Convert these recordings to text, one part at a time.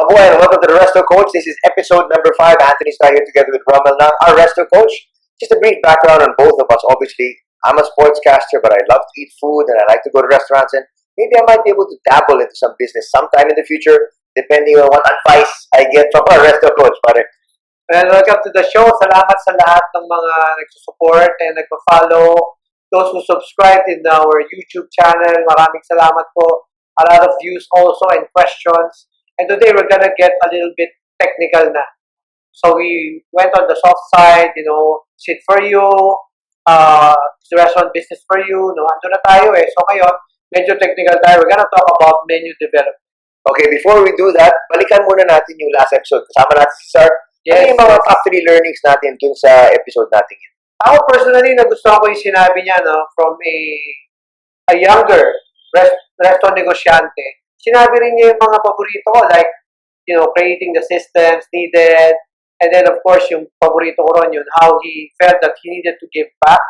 Mabuhay and welcome to the Resto Coach. This is episode number 5. Anthony's here together with Rommel now, our Resto Coach. Just a brief background on both of us. Obviously, I'm a sportscaster, but I love to eat food and I like to go to restaurants, and maybe I might be able to dabble into some business sometime in the future, depending on what advice I get from our Resto Coach. Well, welcome to the show. Salamat sa lahat ng mga nagsusupport and nagpa-follow. Those who subscribed in our YouTube channel, maraming salamat po. A lot of views also and questions. And today we're gonna get a little bit technical na. So we went on the soft side, sit for you, restaurant business for you, ando na tayo eh. So ngayon, medyo technical tayo. We're gonna talk about menu development. Okay, before we do that, balikan muna natin yung last episode. Kasama natin si Sir. Yes, ano yung mga top 3 learnings natin dun sa episode natin yun? Ako personally, nagustuhan ko yung sinabi niya, from a younger resto negosyante. Sinabi rin niya yung mga paborito ko, like, creating the systems needed. And then, of course, yung paborito ko ron yun, how he felt that he needed to give back.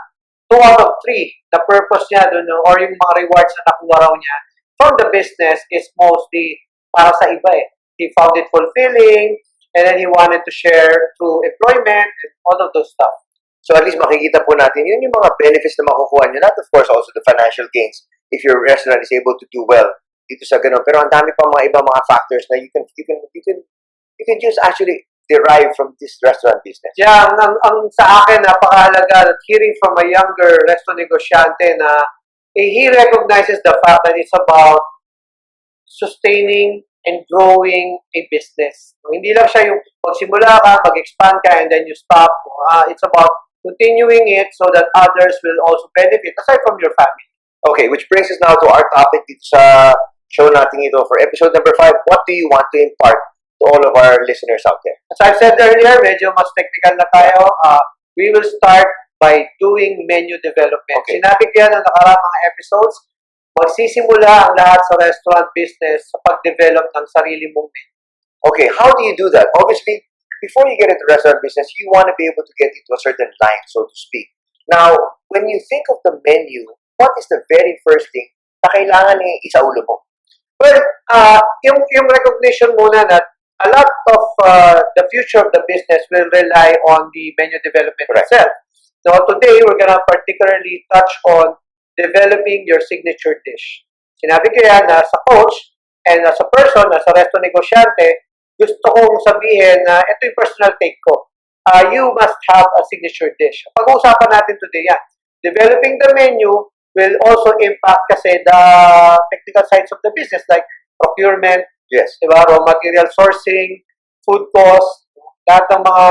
2 out of 3, the purpose niya dun, or yung mga rewards na nakuha raw niya from the business is mostly para sa iba eh. He found it fulfilling, and then he wanted to share through employment and all of those stuff. So at least makikita po natin yun yung mga benefits na makukuha nyo. Not of course also the financial gains if your restaurant is able to do well dito sa ganun. Pero ang dami pa mga iba mga factors na you can just actually derive from this restaurant business. Yeah, ang sa akin napakahalaga that hearing from a younger restaurant negosyante na he recognizes the fact that it's about sustaining and growing a business. Hindi lang siya yung magsimula ka, mag-expand ka, and then you stop. It's about continuing it so that others will also benefit aside from your family. Okay, which brings us now to our topic dito sa show natin ito for episode number 5. What do you want to impart to all of our listeners out there? As I've said earlier, medyo mas technical na tayo. We will start by doing menu development. Okay. Sinabi ko yan ng nakaraang mga episodes, magsisimula ang lahat sa restaurant business sa pag-develop ng sarili mong menu. Okay, how do you do that? Obviously, before you get into restaurant business, you want to be able to get into a certain line, so to speak. Now, when you think of the menu, what is the very first thing na kailangan isaulo mo? Well, yung recognition muna that a lot of the future of the business will rely on the menu development itself. So today, we're gonna particularly touch on developing your signature dish. Sinabi ko yan na sa coach and as a person, as a resto negosyante, gusto kong sabihin na ito yung personal take ko. You must have a signature dish. Pag-uusapan natin today yan. Developing the menu will also impact kasi the technical sides of the business like procurement, yes, diba? Raw material sourcing, food cost, lahat ng mga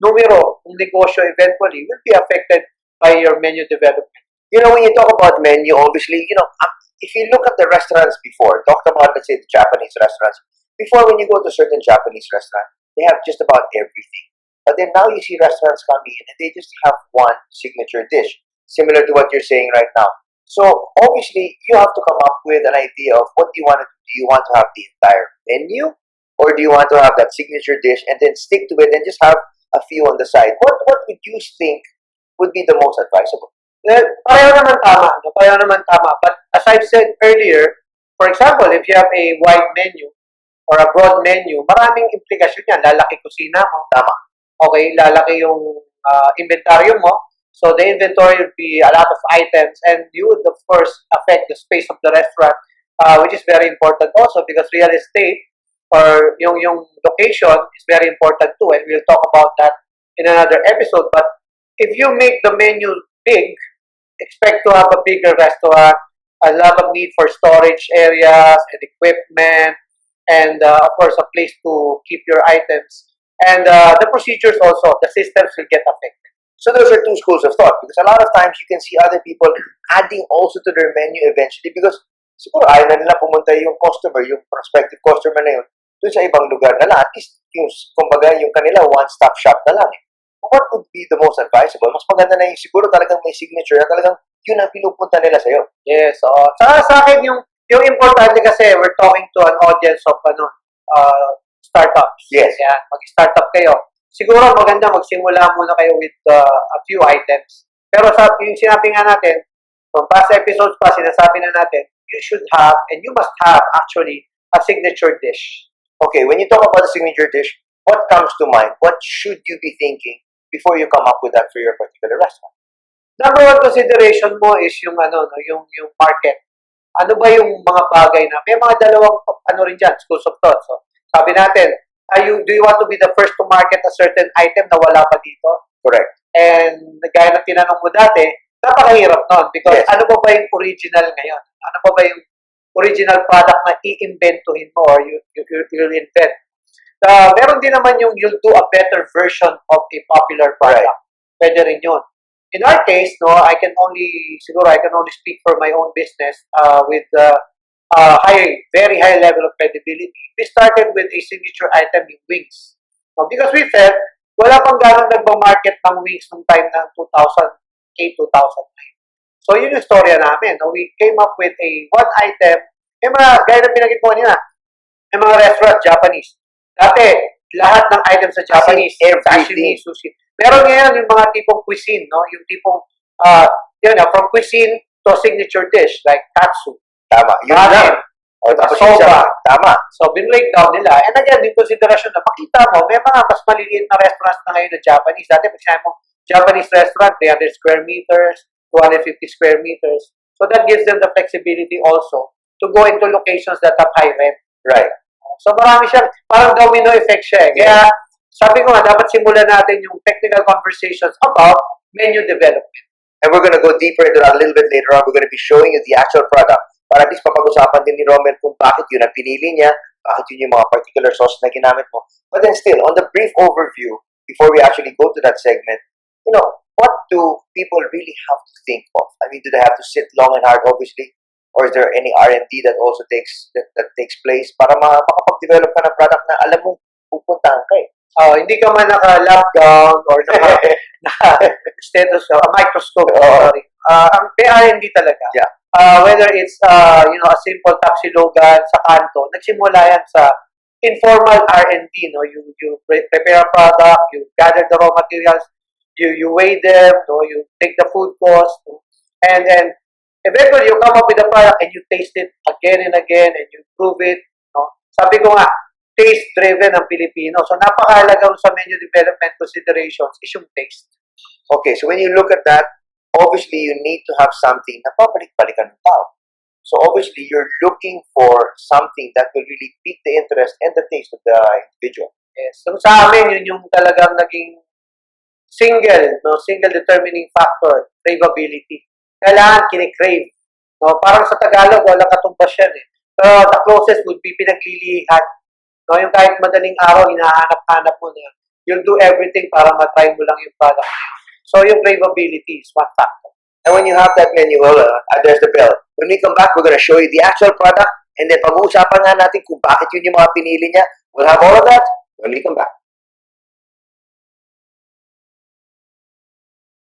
numero ng negosyo eventually will be affected by your menu development. When you talk about menu, obviously, if you look at the restaurants before, talked about, let's say, the Japanese restaurants, before when you go to certain Japanese restaurants, they have just about everything. But then now you see restaurants coming in and they just have one signature dish, similar to what you're saying right now. So, obviously, you have to come up with an idea of what you want to do. Do you want to have the entire menu? Or do you want to have that signature dish and then stick to it and just have a few on the side? What would you think would be the most advisable? Pareho naman tama. But as I've said earlier, for example, if you have a wide menu or a broad menu, maraming implikasyon yan. Lalaki kusina mo. Tama. Okay, lalaki yung inventaryo mo. So the inventory would be a lot of items, and you would, of course, affect the space of the restaurant, which is very important also because real estate or yung location is very important too, and we'll talk about that in another episode. But if you make the menu big, expect to have a bigger restaurant, a lot of need for storage areas and equipment, and of course, a place to keep your items. And the procedures also, the systems will get affected. So those are 2 schools of thought because a lot of times you can see other people adding also to their menu eventually because siguro ayaw na nila pumunta yung customer, yung prospective customer na yun, dun sa ibang lugar na lang. At least, kumbaga, yung kanila one-stop shop na lang. What would be the most advisable? Mas maganda na yung siguro talagang may signature na talagang yun ang pinupunta nila sa'yo. Yes, sa akin, yung importante kasi, we're talking to an audience of startups. Yes. Yan, mag-startup kayo. Siguro maganda magsimula muna kayo with a few items. Pero yung sinabi nga natin, from past episodes pa, sinasabi na natin, you should have, and you must have actually, a signature dish. Okay, when you talk about the signature dish, what comes to mind? What should you be thinking before you come up with that for your particular restaurant? Number one consideration mo is yung yung market. Ano ba yung mga bagay na may mga dalawang rin diyan, schools of thought. So, sabi natin, do you want to be the first to market a certain item na wala pa dito? Correct. And gaya ng tinanong mo dati, napakahirap nun because Yes. ano ba yung original ngayon? Ano ba yung original product na i-inventuhin mo or you'll invent? Meron din naman yung you'll do a better version of a popular product. Right. Pwede rin yun. In our case, I can only speak for my own business with very high level of credibility. We started with a signature item, yung wings. Because we felt, wala pang ganong nagmamarket ng wings nung time ng 2008, 2009. So, yun yung storya namin. We came up with one item, gaya na pinagit ko nila, may mga restaurant, Japanese. Dati, lahat ng items sa Japanese, sashimi, sushi. Pero ngayon, yung mga tipong cuisine, yung tipong, from cuisine to signature dish, like katsu. Tama. Yun lang. O, tapos soba. Tama. So, bin-breakdown nila. And again, yung consideration na makita mo, may mga mas maliliit na restaurants na ngayon na Japanese. Dati, pag sinabi mo, Japanese restaurant, 300 square meters, 250 square meters. So, that gives them the flexibility also to go into locations that have high rent. Right. So, marami siyang, parang domino effect siya. Kaya, sabi ko nga, dapat simulan natin yung technical conversations about menu development. And we're gonna go deeper into that a little bit later on. We're gonna be showing you the actual product para at least mapag-usapan din ni Rommel kung bakit yun ang pinili niya, bakit yun yung mga particular sauce na ginamit mo. But then still, on the brief overview, before we actually go to that segment, what do people really have to think of? I mean, do they have to sit long and hard, obviously? Or is there any R&D that also takes place para makapag-develop ka ng product na alam mo, pupuntahan ka eh? Hindi ka man naka-lockdown or naka-status, a microscope, sorry. Ang R&D talaga. Yeah. Whether it's, a simple tapsilogan sa kanto, nagsimula yan sa informal R&D, You prepare a product, you gather the raw materials, you weigh them, you take the food cost, and then eventually you come up with a product and you taste it again and again and you prove it, Sabi ko nga, taste-driven ang Pilipino. So, napakahalaga sa menu development considerations is yung taste. Okay, so when you look at that, obviously you need to have something na pabalik-balikan ng tao. So, obviously, you're looking for something that will really pique the interest and the taste of the individual. Yes. So, sa amin, yun yung talagang naging single determining factor, craveability. Kailangan kinikrave. Parang sa Tagalog, walang katumbas yan eh. Pero the closest would be pinaglilihan. Yung kahit madaling araw, hinahanap-hanap mo na you'll do everything para matry mo lang yung product. So, yung craveability is one factor. And when you have that menu, there's the bell. When we come back, we're gonna show you the actual product and then pag-uusapan nga natin kung bakit yun yung mga pinili niya. We'll have all of that when we come back.